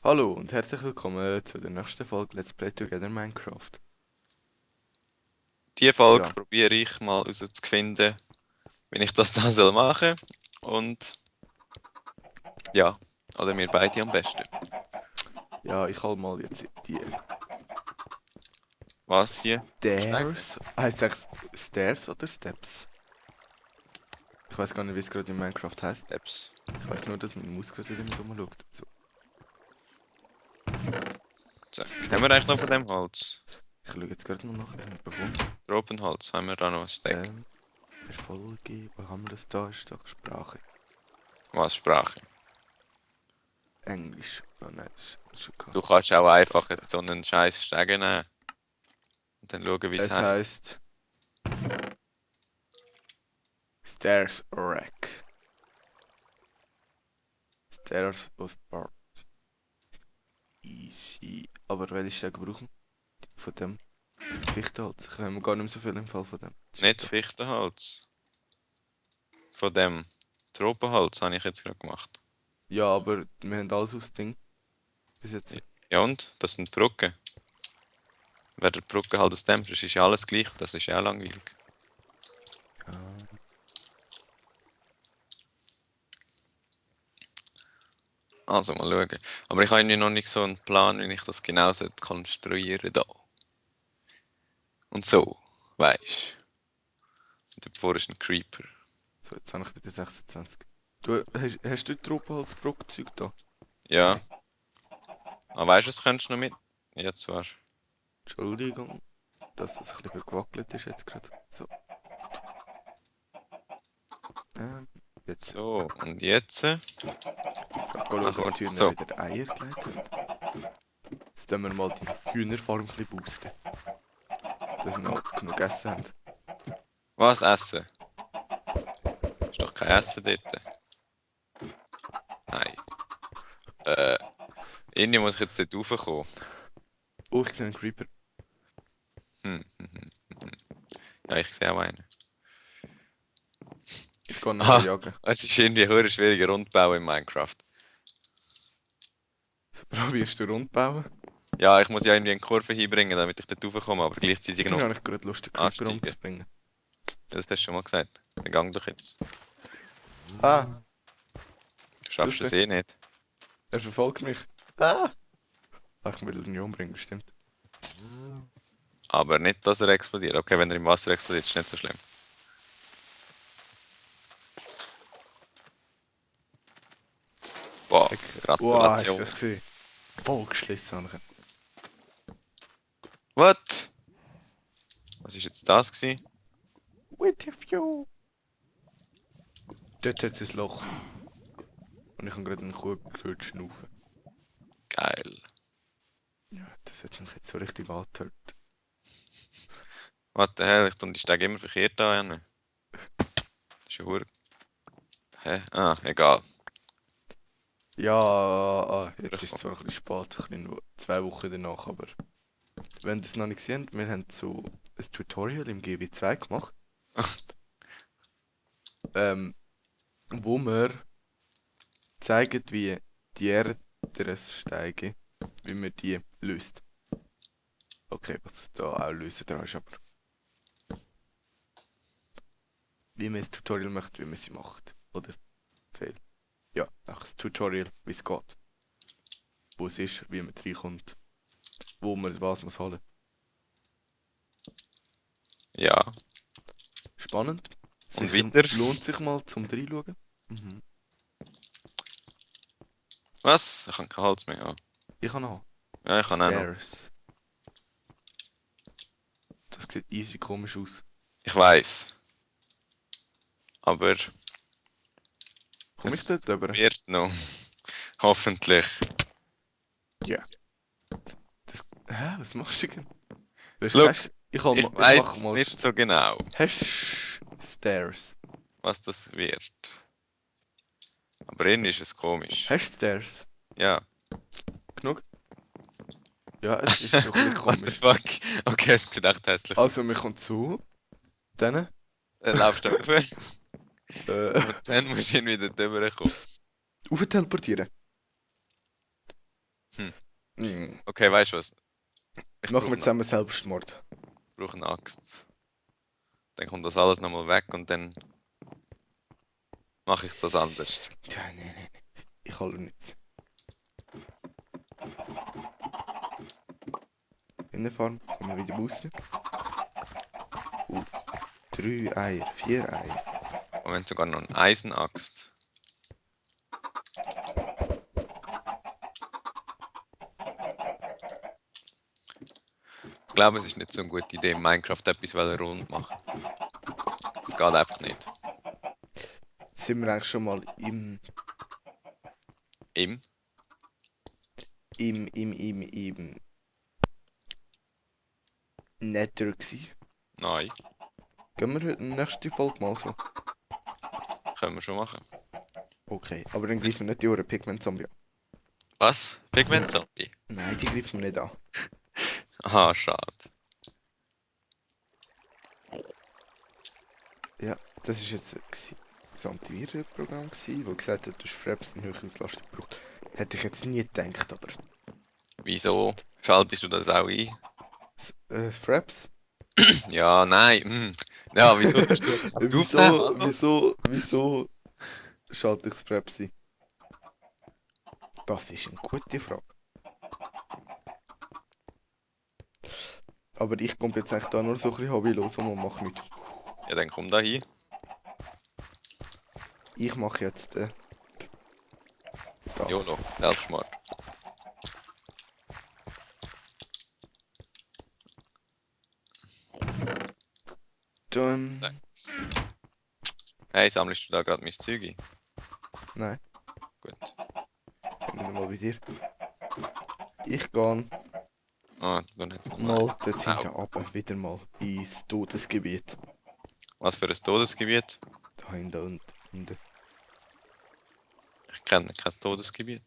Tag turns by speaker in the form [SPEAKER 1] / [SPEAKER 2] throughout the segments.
[SPEAKER 1] Hallo und herzlich willkommen zu der nächsten Folge Let's Play Together Minecraft.
[SPEAKER 2] Die Folge
[SPEAKER 1] Ja,
[SPEAKER 2] probiere ich mal herauszufinden, wie ich das dann soll machen. Und ja, oder wir beide am besten.
[SPEAKER 1] ja, ich hol mal jetzt die
[SPEAKER 2] Was die? Steine?
[SPEAKER 1] Stairs. Heißt es Stairs oder Steps? Ich weiß gar nicht, wie es gerade in Minecraft heißt.
[SPEAKER 2] Steps.
[SPEAKER 1] Ich weiß nur, dass meine Maus gerade wieder mit rumschaut. So,
[SPEAKER 2] So. Haben wir eigentlich noch
[SPEAKER 1] Steps.
[SPEAKER 2] von dem Holz?
[SPEAKER 1] Ich schaue jetzt gerade noch nach dem Befund.
[SPEAKER 2] Tropenholz haben wir da noch ein Stack.
[SPEAKER 1] Erfolge, wo haben wir das da? Ist doch Sprache.
[SPEAKER 2] Was Sprache?
[SPEAKER 1] Englisch. Oh nein, das ist schon
[SPEAKER 2] Du
[SPEAKER 1] gehabt.
[SPEAKER 2] kannst auch einfach
[SPEAKER 1] Das
[SPEAKER 2] jetzt
[SPEAKER 1] da.
[SPEAKER 2] so einen scheiß Stegen nehmen und dann schauen, wie es
[SPEAKER 1] Es
[SPEAKER 2] heisst.
[SPEAKER 1] heißt Stairs Rack. Stairs was Bar. Easy. Aber welche Stärke brauchen? Von dem Fichtenholz. Ich habe gar nicht mehr so viel im Fall von dem.
[SPEAKER 2] Nicht Fichtenholz. Von dem Tropenholz habe ich jetzt gerade gemacht.
[SPEAKER 1] Ja, aber wir haben alles aus Ding bis jetzt.
[SPEAKER 2] Ja und? Das sind die Brücken. Wer die Brücke halt aus dem, das ist ja alles gleich, das ist ja auch langweilig.
[SPEAKER 1] Ja.
[SPEAKER 2] Also mal schauen. Aber ich habe irgendwie noch nicht so einen Plan, wie ich das genau konstruieren da. Und so, weißt du. Und davor ist ein Creeper.
[SPEAKER 1] So, jetzt habe ich wieder 26. Du, hast du Tropenholzbrockzeug da?
[SPEAKER 2] Ja.
[SPEAKER 1] Nein.
[SPEAKER 2] Aber weißt du, das könntest du noch mit. Jetzt zwar.
[SPEAKER 1] Entschuldigung, dass es ein bisschen gewackelt ist jetzt gerade. So. Jetzt.
[SPEAKER 2] So, und jetzt.
[SPEAKER 1] Ich gehe schauen,
[SPEAKER 2] Ach,
[SPEAKER 1] ob
[SPEAKER 2] warte,
[SPEAKER 1] die Hühner
[SPEAKER 2] so.
[SPEAKER 1] wieder Eier gelegt haben. Jetzt tun wir mal die Hühnerfarm ein bisschen boosten. Dass wir noch genug Essen haben.
[SPEAKER 2] Was essen? Ist doch kein Essen dort. Nein. Äh, irgendwie muss ich jetzt dort raufkommen.
[SPEAKER 1] Oh, ich sehe einen Creeper.
[SPEAKER 2] Hm. Ja, ich sehe auch einen.
[SPEAKER 1] Ich gehe nachher
[SPEAKER 2] Ah,
[SPEAKER 1] jagen.
[SPEAKER 2] es ist irgendwie höher schwieriger Rundbau in Minecraft.
[SPEAKER 1] So, probierst du rund bauen?
[SPEAKER 2] Ja, ich muss ja irgendwie eine Kurve hinbringen, damit ich dort raufkomme, aber gleichzeitig
[SPEAKER 1] Irgendwie
[SPEAKER 2] noch
[SPEAKER 1] habe ich gerade Lust, den Creeper
[SPEAKER 2] ansteigen.
[SPEAKER 1] umzubringen.
[SPEAKER 2] Ja, das hast du schon mal gesagt. Dann gang doch jetzt.
[SPEAKER 1] Ah,
[SPEAKER 2] Du schaffst es
[SPEAKER 1] Hilfe.
[SPEAKER 2] eh nicht.
[SPEAKER 1] Er verfolgt mich. Ah! Ach, ich will ihn nicht umbringen, stimmt.
[SPEAKER 2] Aber nicht, dass er explodiert. Okay, wenn er im Wasser explodiert, ist nicht so schlimm. Boah,
[SPEAKER 1] Wow, hast du
[SPEAKER 2] Gratulation.
[SPEAKER 1] das gesehen? Voll geschlissen habe ich.
[SPEAKER 2] What? Was ist jetzt das gewesen?
[SPEAKER 1] With you. Dort hat es ein Loch. Und ich habe gerade einen Kuh gehört schnaufen.
[SPEAKER 2] Geil.
[SPEAKER 1] Ja, das hat mich jetzt so richtig angehört.
[SPEAKER 2] What the hell, ich tue die Stege immer verkehrt an. Das ist ja hure. Hä? Ah, egal.
[SPEAKER 1] Ja, jetzt ist es zwar ein bisschen spät, ein bisschen nur 2 Wochen danach, aber wenn ihr es noch nicht gesehen habt, wir haben so ein Tutorial im GB2 gemacht, ähm, wo wir zeigen, wie die Erdteile, wie man die löst. Okay, was da auch lösen dran ist, aber wie man das Tutorial macht, wie man sie macht. Oder? Fail. Ja, auch das Tutorial, wie es geht. Wo es ist, wie man reinkommt, wo man was muss holen.
[SPEAKER 2] Ja.
[SPEAKER 1] Spannend.
[SPEAKER 2] Und
[SPEAKER 1] Sicher
[SPEAKER 2] weiter?
[SPEAKER 1] lohnt sich mal zum reinschauen. Mhm.
[SPEAKER 2] Was? Ich habe kein Holz mehr. Ah.
[SPEAKER 1] Ich habe noch
[SPEAKER 2] Ja, ich habe auch noch.
[SPEAKER 1] Stairs. Das sieht easy komisch aus.
[SPEAKER 2] Ich weiß. Aber
[SPEAKER 1] Komm ich
[SPEAKER 2] es
[SPEAKER 1] dort rüber?
[SPEAKER 2] wird noch. Hoffentlich.
[SPEAKER 1] Ja. Hä? Was machst du denn? Weißt du,
[SPEAKER 2] Look,
[SPEAKER 1] ich
[SPEAKER 2] ich
[SPEAKER 1] mach
[SPEAKER 2] weiß
[SPEAKER 1] mal.
[SPEAKER 2] nicht so genau,
[SPEAKER 1] Hast Stairs?
[SPEAKER 2] was das wird. Aber irgendwie ist es komisch.
[SPEAKER 1] Hast Stairs?
[SPEAKER 2] Ja.
[SPEAKER 1] Genug? Ja, es ist so ein bisschen
[SPEAKER 2] What the
[SPEAKER 1] komisch.
[SPEAKER 2] fuck? Okay, es sieht echt hässlich aus.
[SPEAKER 1] Also, wir kommen zu. Dann.
[SPEAKER 2] Dann laufst du rauf
[SPEAKER 1] Äh,
[SPEAKER 2] und dann musst du irgendwie dort rüberkommen.
[SPEAKER 1] teleportieren. Hm.
[SPEAKER 2] Okay, weißt du was? Ich
[SPEAKER 1] Machen wir
[SPEAKER 2] brauche
[SPEAKER 1] zusammen Selbstmord.
[SPEAKER 2] eine Axt. Dann kommt das alles nochmal weg und dann mache ich das anders.
[SPEAKER 1] Ja, nein. Ich hole nicht. In der Farm kommen wir wieder raus. 3 Eier, 4 Eier.
[SPEAKER 2] Moment, sogar noch eine Eisenaxt. Ich glaube, es ist nicht so eine gute Idee, in Minecraft etwas rund machen. Es geht einfach nicht.
[SPEAKER 1] Sind wir eigentlich schon mal im
[SPEAKER 2] Im?
[SPEAKER 1] Nether gsi?
[SPEAKER 2] Nein,
[SPEAKER 1] Gehen wir heute nächste Folge mal so?
[SPEAKER 2] können wir schon machen.
[SPEAKER 1] Okay, aber dann greifen wir nicht die Ohren Pigment-Zombie an.
[SPEAKER 2] Was? Pigment-Zombie?
[SPEAKER 1] Nein, die greifen wir nicht an.
[SPEAKER 2] Aha, schade.
[SPEAKER 1] Ja, das ist jetzt das Antivirenprogramm gsi, wo gesagt hat, du hast Fraps eine höhere Auslastung gebraucht. Hätte ich jetzt nie gedacht, aber...
[SPEAKER 2] Wieso schaltest du das auch ein?
[SPEAKER 1] Fraps?
[SPEAKER 2] Ja, nein. Ja, wieso tust du das aufnehmen?
[SPEAKER 1] Wieso schalte ich das Fraps ein? Das ist eine gute Frage. Aber ich komme jetzt echt da nur so ein bisschen hobbylos und mache nichts.
[SPEAKER 2] Ja, dann komm da hin.
[SPEAKER 1] Ich mache jetzt da.
[SPEAKER 2] YOLO, Selbstmord.
[SPEAKER 1] Dann...
[SPEAKER 2] Nein. Hey, sammelst du da gerade mein Zeug ein?
[SPEAKER 1] Nein,
[SPEAKER 2] Gut.
[SPEAKER 1] bin ich mal bei dir. Ich gehe
[SPEAKER 2] Ah, dann hat's noch
[SPEAKER 1] mal
[SPEAKER 2] nice.
[SPEAKER 1] dort hinten runter, wieder mal ins Todesgebiet.
[SPEAKER 2] Was für ein Todesgebiet?
[SPEAKER 1] Da hinten und unten.
[SPEAKER 2] Ich kenne kein Todesgebiet.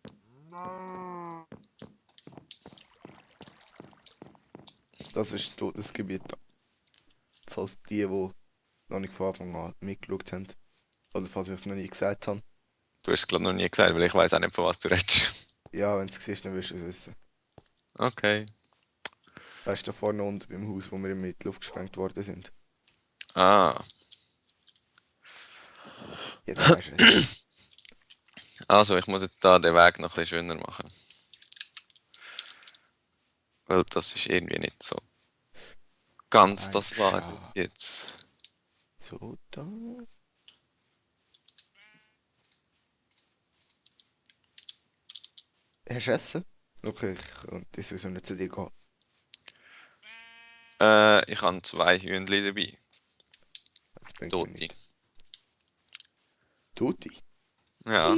[SPEAKER 1] Das ist das Todesgebiet da. Falls die noch nicht von Anfang an mitgeschaut haben. Oder falls ich es noch nie gesagt habe.
[SPEAKER 2] Du hast es glaube noch nie gesagt, weil ich weiß auch nicht, von was du redest.
[SPEAKER 1] Ja, wenn du es siehst, dann wirst du es wissen.
[SPEAKER 2] Okay.
[SPEAKER 1] Weißt du, da vorne unten beim Haus, wo wir in die Luft gesprengt worden sind.
[SPEAKER 2] Ah,
[SPEAKER 1] Jetzt weißt du es.
[SPEAKER 2] also ich muss jetzt da den Weg noch ein bisschen schöner machen. Weil das ist irgendwie nicht so ganz
[SPEAKER 1] Nein,
[SPEAKER 2] das Wahre
[SPEAKER 1] schau.
[SPEAKER 2] bis jetzt.
[SPEAKER 1] So, da. Hast du Essen? Okay, ich könnte sowieso nicht zu dir gehen.
[SPEAKER 2] Ich habe 2 Hühnchen dabei.
[SPEAKER 1] Das bringt mir
[SPEAKER 2] Tote.
[SPEAKER 1] nichts. Tutti?
[SPEAKER 2] Ja,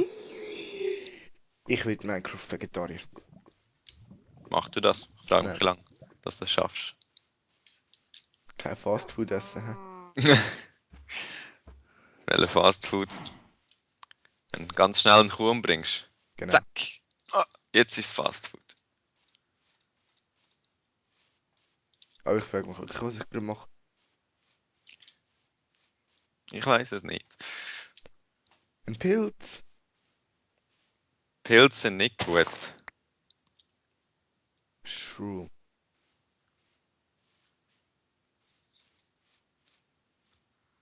[SPEAKER 1] Ich will Minecraft-Vegetarier.
[SPEAKER 2] mach du das? Ich frage mich,
[SPEAKER 1] Nein.
[SPEAKER 2] wie lange dass du das schaffst.
[SPEAKER 1] Kein Fastfood essen. Hä?
[SPEAKER 2] Welche Fastfood? Wenn du ganz schnell einen Kuh umbringst.
[SPEAKER 1] Genau.
[SPEAKER 2] Zack! Ah, jetzt ist es Fastfood.
[SPEAKER 1] Aber ich frage mich wirklich, was ich gerade mache.
[SPEAKER 2] Ich weiß es nicht.
[SPEAKER 1] Ein Pilz.
[SPEAKER 2] Pilze sind nicht gut.
[SPEAKER 1] Shroom.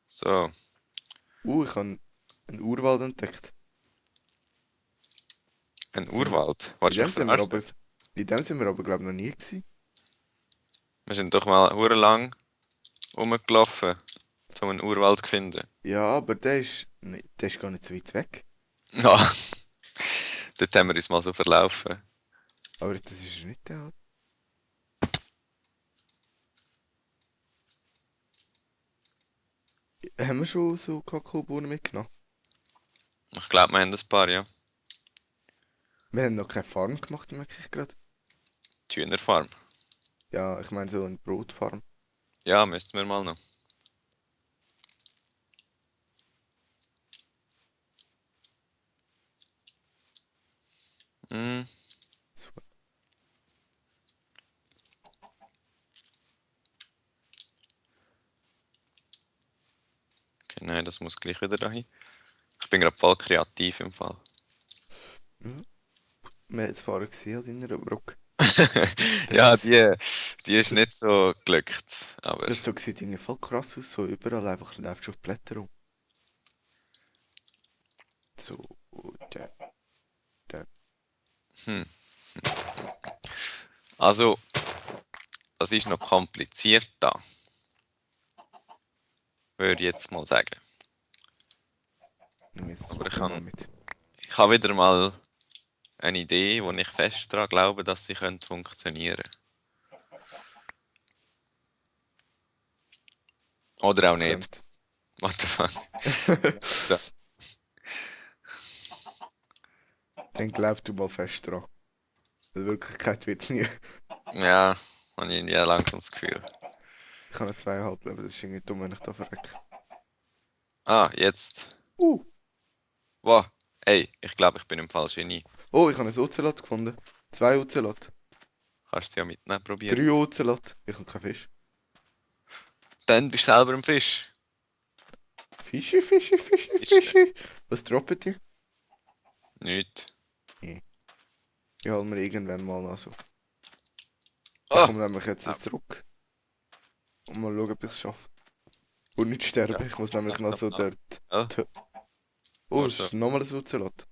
[SPEAKER 2] So,
[SPEAKER 1] Ich habe einen Urwald entdeckt.
[SPEAKER 2] ein
[SPEAKER 1] Sind wir-
[SPEAKER 2] Urwald.
[SPEAKER 1] In
[SPEAKER 2] Wolltest du
[SPEAKER 1] dem
[SPEAKER 2] mich
[SPEAKER 1] sind wir
[SPEAKER 2] verarschen?
[SPEAKER 1] aber, in dem sind wir aber glaube ich noch nie gewesen.
[SPEAKER 2] Wir sind doch mal hure lang rumgelaufen, um einen Urwald zu finden.
[SPEAKER 1] Ja, aber der ist gar nicht so weit weg.
[SPEAKER 2] Ja, dort haben wir uns mal so verlaufen.
[SPEAKER 1] Aber das ist nicht der. Haben wir schon so Kakaobohnen mitgenommen?
[SPEAKER 2] Ich glaube, wir haben ein paar, ja.
[SPEAKER 1] Wir haben noch keine Farm gemacht, merke ich gerade.
[SPEAKER 2] Die Hühnerfarm.
[SPEAKER 1] Ja, ich meine so eine Brotfarm.
[SPEAKER 2] Ja, müssten wir mal noch. Hm,
[SPEAKER 1] So.
[SPEAKER 2] okay, nein, das muss gleich wieder dahin. Ich bin gerade voll kreativ im Fall.
[SPEAKER 1] Ja. Wir haben jetzt vorher gesehen an deiner Brücke.
[SPEAKER 2] Ja,
[SPEAKER 1] Das,
[SPEAKER 2] die ist nicht so glückt, aber
[SPEAKER 1] das da sieht irgendwie voll krass aus, so überall einfach läufst du auf Blätter rum. So, da.
[SPEAKER 2] hm. Also, das ist noch komplizierter, würde ich jetzt mal sagen.
[SPEAKER 1] Nimm jetzt das
[SPEAKER 2] Aber
[SPEAKER 1] Problem mal mit.
[SPEAKER 2] ich habe wieder mal eine Idee, wo ich fest daran glaube, dass sie könnte funktionieren. Oder auch nicht.
[SPEAKER 1] Könnt.
[SPEAKER 2] What the fuck? So.
[SPEAKER 1] Dann glaub du mal fest dran. Weil Wirklichkeit wird's nie.
[SPEAKER 2] Ja, habe ich irgendwie langsam das Gefühl.
[SPEAKER 1] Ich habe noch 2,5 Leben, das ist irgendwie dumm, wenn ich da verrecke.
[SPEAKER 2] Ah, jetzt.
[SPEAKER 1] Uh.
[SPEAKER 2] Wow. Ey, ich glaube, ich bin im falschen Genie.
[SPEAKER 1] Oh, ich habe ein Ozelot gefunden. 2 Ozelot.
[SPEAKER 2] Kannst du es ja mitnehmen, probieren.
[SPEAKER 1] 3 Ozelot. Ich habe keinen Fisch.
[SPEAKER 2] Dann bist du selber ein Fisch.
[SPEAKER 1] Fischi, Fischi, Fischi,
[SPEAKER 2] Fische.
[SPEAKER 1] Fischi. Was droppen die?
[SPEAKER 2] Nicht.
[SPEAKER 1] Ich hol mir irgendwann mal noch so. Ich
[SPEAKER 2] Ah!
[SPEAKER 1] komme nämlich jetzt zurück. Und mal schauen, ob ich es schaffe. Und nicht sterben.
[SPEAKER 2] Ja,
[SPEAKER 1] Ich muss nämlich noch so
[SPEAKER 2] langsam
[SPEAKER 1] dort.
[SPEAKER 2] Oh,
[SPEAKER 1] Oh,
[SPEAKER 2] nur
[SPEAKER 1] es
[SPEAKER 2] so.
[SPEAKER 1] ist nochmal ein Ozelot.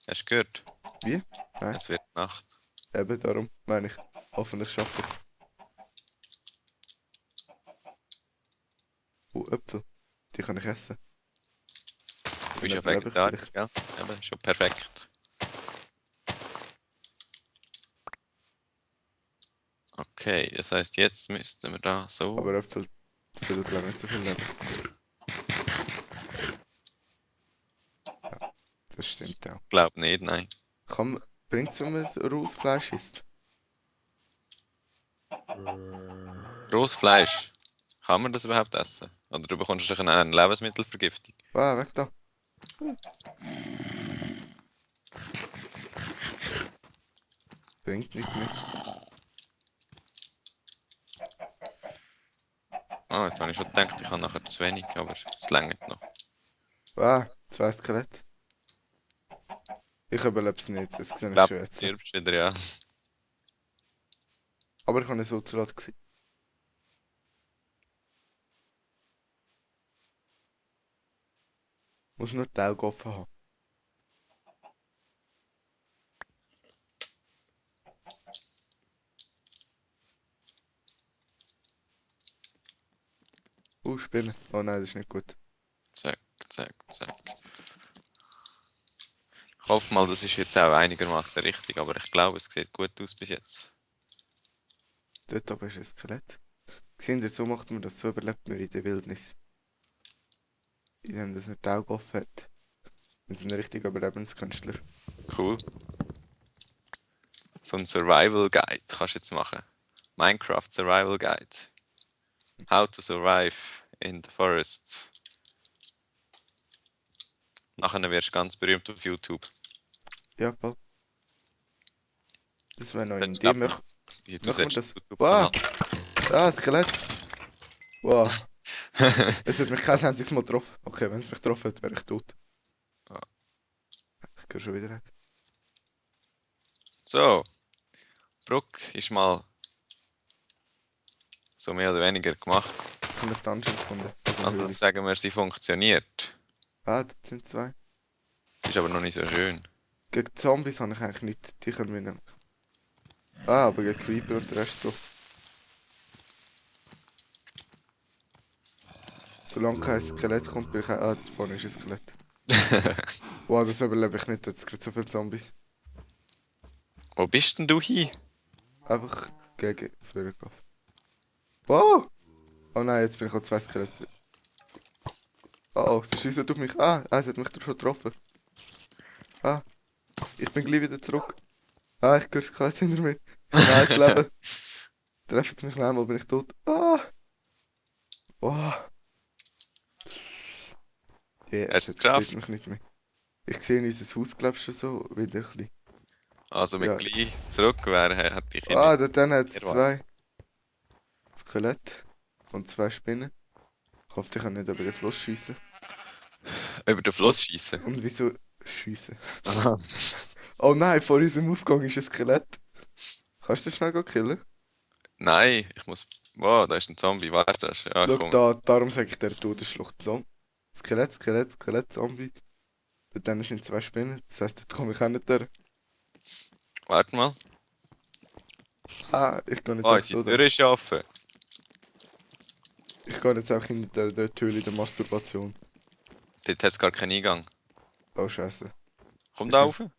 [SPEAKER 2] Hast du gehört?
[SPEAKER 1] Wie? Nein.
[SPEAKER 2] Es wird Nacht.
[SPEAKER 1] Eben darum meine ich. Hoffentlich schaffe ich. Oh, Äpfel. Die kann ich essen.
[SPEAKER 2] Du bist ja
[SPEAKER 1] Dann lebe ich
[SPEAKER 2] Vegetarier,
[SPEAKER 1] vielleicht.
[SPEAKER 2] gell? Eben, schon perfekt. Okay, das heißt, jetzt müssten wir da so.
[SPEAKER 1] Aber Äpfel füllen glaube ich nicht so viel Leben. Ja, das stimmt auch.
[SPEAKER 2] Glaub nicht, nein.
[SPEAKER 1] Bringt's, wenn man rohes Fleisch isst?
[SPEAKER 2] Rohes Fleisch. Kann man das überhaupt essen? Oder du bekommst doch eine Lebensmittelvergiftung.
[SPEAKER 1] Ah, weg da. Bringt nicht mehr.
[SPEAKER 2] Ah, jetzt habe ich schon gedacht, ich habe nachher zu wenig, aber es längert noch.
[SPEAKER 1] Ah, 2 Skelett. Ich überlebe es nicht, das sehe
[SPEAKER 2] Ich
[SPEAKER 1] ich
[SPEAKER 2] glaube,
[SPEAKER 1] schon
[SPEAKER 2] du
[SPEAKER 1] jetzt.
[SPEAKER 2] stirbst wieder, ja.
[SPEAKER 1] Aber ich habe ein Ozelot gesehen. Muss nur die Augen offen haben. Spinnen. Oh nein, das ist nicht gut.
[SPEAKER 2] Zack, zack, zack. Ich hoffe mal, das ist jetzt auch einigermaßen richtig, aber ich glaube, es sieht gut aus bis jetzt.
[SPEAKER 1] Dort oben ist ein Skelett. Seht ihr, so macht man das, so überlebt man in der Wildnis. Indem das nicht die Augen offen hat. Wir sind ein richtiger Überlebenskünstler.
[SPEAKER 2] Cool. So ein Survival Guide kannst du jetzt machen. Minecraft Survival Guide. How to survive in the forest. Nachher wirst du ganz berühmt auf YouTube.
[SPEAKER 1] Ja, voll. Das wäre noch eine
[SPEAKER 2] Dann
[SPEAKER 1] Idee.
[SPEAKER 2] starten wir. Du
[SPEAKER 1] Machen wir
[SPEAKER 2] setzt
[SPEAKER 1] das.
[SPEAKER 2] YouTube-Kanal.
[SPEAKER 1] Wow! Ah, Skelett! Wow! Es hat mich kein einziges Mal getroffen. Okay, wenn es mich getroffen hätte, wäre ich tot.
[SPEAKER 2] Ah.
[SPEAKER 1] Ich gehe schon wieder nicht.
[SPEAKER 2] So. Brooke ist mal so mehr oder weniger gemacht.
[SPEAKER 1] Ich habe eine Dungeon gefunden.
[SPEAKER 2] Also sagen wir, sie funktioniert.
[SPEAKER 1] Ah, das sind 2.
[SPEAKER 2] Ist aber noch nicht so schön.
[SPEAKER 1] Gegen Zombies habe ich eigentlich nicht. Die können wir nicht. Ah, aber gegen Creeper und den Rest so. Solange kein Skelett kommt, bin ich auch... Ah, da vorne ist ein Skelett. Wow, das überlebe ich nicht, jetzt gibt so viele Zombies.
[SPEAKER 2] Wo bist denn du hin?
[SPEAKER 1] Einfach gegen Führer gelaufen. Wow! Oh nein, jetzt bin ich auf 2 Skelette. Oh, sie schießen auf mich. Ah, eins hat mich schon getroffen. Ah, ich bin gleich wieder zurück. Ah, ich höre Skelett hinter mir. Ich habe 1 Leben. Treffen mich noch einmal, bin ich tot. Ah! Wow! Yeah,
[SPEAKER 2] Hast du es
[SPEAKER 1] jetzt
[SPEAKER 2] geschafft?
[SPEAKER 1] sieht mich nicht mehr. Ich sehe unser Haus, glaube ich, schon so wieder ein bisschen.
[SPEAKER 2] Also mit
[SPEAKER 1] Ja.
[SPEAKER 2] gleich zurück wäre, hätte ich ihn
[SPEAKER 1] Ah,
[SPEAKER 2] nicht
[SPEAKER 1] dort hat es
[SPEAKER 2] erwartet.
[SPEAKER 1] 2 Skelette und 2 Spinnen. Ich hoffe, ich kann nicht über den Fluss schiessen.
[SPEAKER 2] Über den Fluss schießen.
[SPEAKER 1] Und wieso schiessen?
[SPEAKER 2] Aha.
[SPEAKER 1] Oh nein, vor unserem Aufgang ist ein Skelett. Kannst du das schnell killen?
[SPEAKER 2] Nein, ich muss. Wow, da ist ein Zombie. Warte, ja,
[SPEAKER 1] Schau
[SPEAKER 2] komm.
[SPEAKER 1] da, darum sage ich der Todesschlucht. So. Skelett, Skelett, Skelett, Zombie. Und dann sind zwei Spinnen. Das heisst, dort komme ich auch nicht durch.
[SPEAKER 2] Warte mal.
[SPEAKER 1] Ah, ich gehe jetzt
[SPEAKER 2] Oh,
[SPEAKER 1] auch
[SPEAKER 2] unsere
[SPEAKER 1] so.
[SPEAKER 2] Tür ist ja offen.
[SPEAKER 1] Ich gehe jetzt auch hinter der Tür der Masturbation.
[SPEAKER 2] Dort hat es gar keinen Eingang.
[SPEAKER 1] Oh, Scheiße.
[SPEAKER 2] Komm
[SPEAKER 1] Ich
[SPEAKER 2] da
[SPEAKER 1] bin-
[SPEAKER 2] rauf.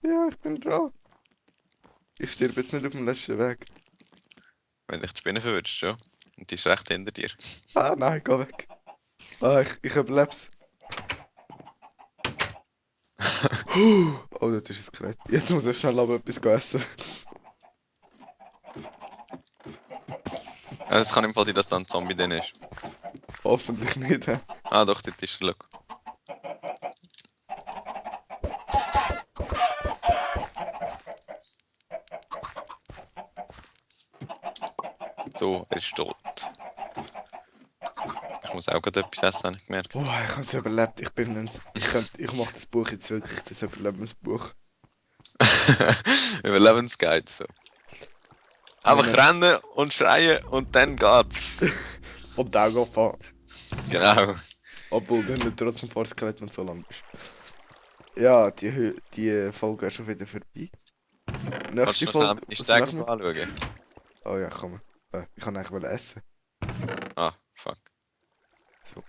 [SPEAKER 1] Ja, ich bin dran. Ich sterbe jetzt nicht auf dem letzten Weg.
[SPEAKER 2] Wenn dich die Spinne verwirrst, schon. Und die ist recht hinter dir.
[SPEAKER 1] Ah, nein, geh weg. Ah, ich überleb's. Oh, das ist ein Skelett. Jetzt muss ich schnell aber etwas essen.
[SPEAKER 2] Ja, es kann im Fall sein, dass da ein Zombie drin ist.
[SPEAKER 1] Hoffentlich nicht. Hä?
[SPEAKER 2] Ah, doch, dort ist er. Schau. So, er ist tot. Ich muss auch gerade etwas essen, habe ich gemerkt.
[SPEAKER 1] Oh, ich habe es überlebt. Ich mache das Buch jetzt wirklich, das Überlebensbuch.
[SPEAKER 2] Überlebensguide, so. Einfach
[SPEAKER 1] Nein,
[SPEAKER 2] rennen und schreien und dann geht's.
[SPEAKER 1] Und auch anfangen.
[SPEAKER 2] Genau.
[SPEAKER 1] Obwohl du nicht trotzdem vor Skelett und so lang bist. Ja, die Folge ist schon wieder vorbei.
[SPEAKER 2] Kannst
[SPEAKER 1] Nächste
[SPEAKER 2] du noch
[SPEAKER 1] Folge.
[SPEAKER 2] schnell die
[SPEAKER 1] Was
[SPEAKER 2] Stege
[SPEAKER 1] machen wir?
[SPEAKER 2] anschauen?
[SPEAKER 1] Oh ja, komm. Ich kann eigentlich mal essen.
[SPEAKER 2] Ah, fuck.
[SPEAKER 1] So.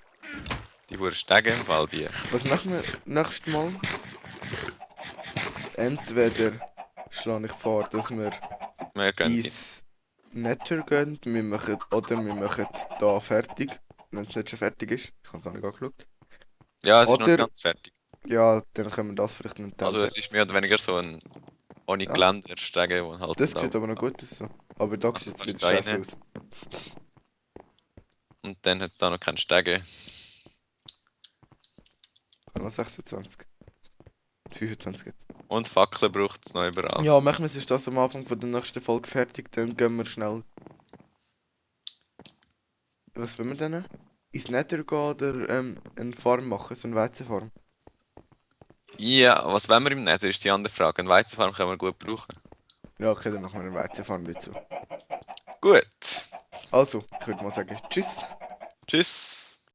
[SPEAKER 2] Die wurden Stege im Fall, die.
[SPEAKER 1] Was machen wir nächstes Mal? Entweder schlage ich vor, dass wir
[SPEAKER 2] Mehr gönnt ihn.
[SPEAKER 1] ins Nether gehen, oder wir machen da fertig, wenn es nicht schon fertig ist. Ich habe es auch nicht angeschaut.
[SPEAKER 2] Ja, es ist noch nicht
[SPEAKER 1] Oder,
[SPEAKER 2] ganz fertig.
[SPEAKER 1] ja, dann können wir das vielleicht nicht
[SPEAKER 2] Also es ist mehr oder weniger so ein ohne
[SPEAKER 1] Ja.
[SPEAKER 2] Geländer Stege, wo halt
[SPEAKER 1] Das
[SPEAKER 2] da-
[SPEAKER 1] sieht aber noch gut aus. So. Aber da
[SPEAKER 2] Also
[SPEAKER 1] sieht es
[SPEAKER 2] kannst
[SPEAKER 1] wieder
[SPEAKER 2] du
[SPEAKER 1] scheiße
[SPEAKER 2] rein.
[SPEAKER 1] aus.
[SPEAKER 2] und dann hat es da noch keinen Stege.
[SPEAKER 1] Noch 26. 25 jetzt.
[SPEAKER 2] Und Fackeln braucht es noch überall.
[SPEAKER 1] Ja, machen wir es das am Anfang von der nächsten Folge fertig, dann gehen wir schnell. Was wollen wir denn? Ins Nether gehen oder eine Farm machen, so eine Weizenfarm?
[SPEAKER 2] Ja, was wollen wir im Nether, ist die andere Frage. Eine Weizenfarm können wir gut brauchen.
[SPEAKER 1] Ja, okay, dann machen wir eine Weizenfarm dazu.
[SPEAKER 2] Gut.
[SPEAKER 1] Also, ich würde mal sagen, tschüss.
[SPEAKER 2] Tschüss.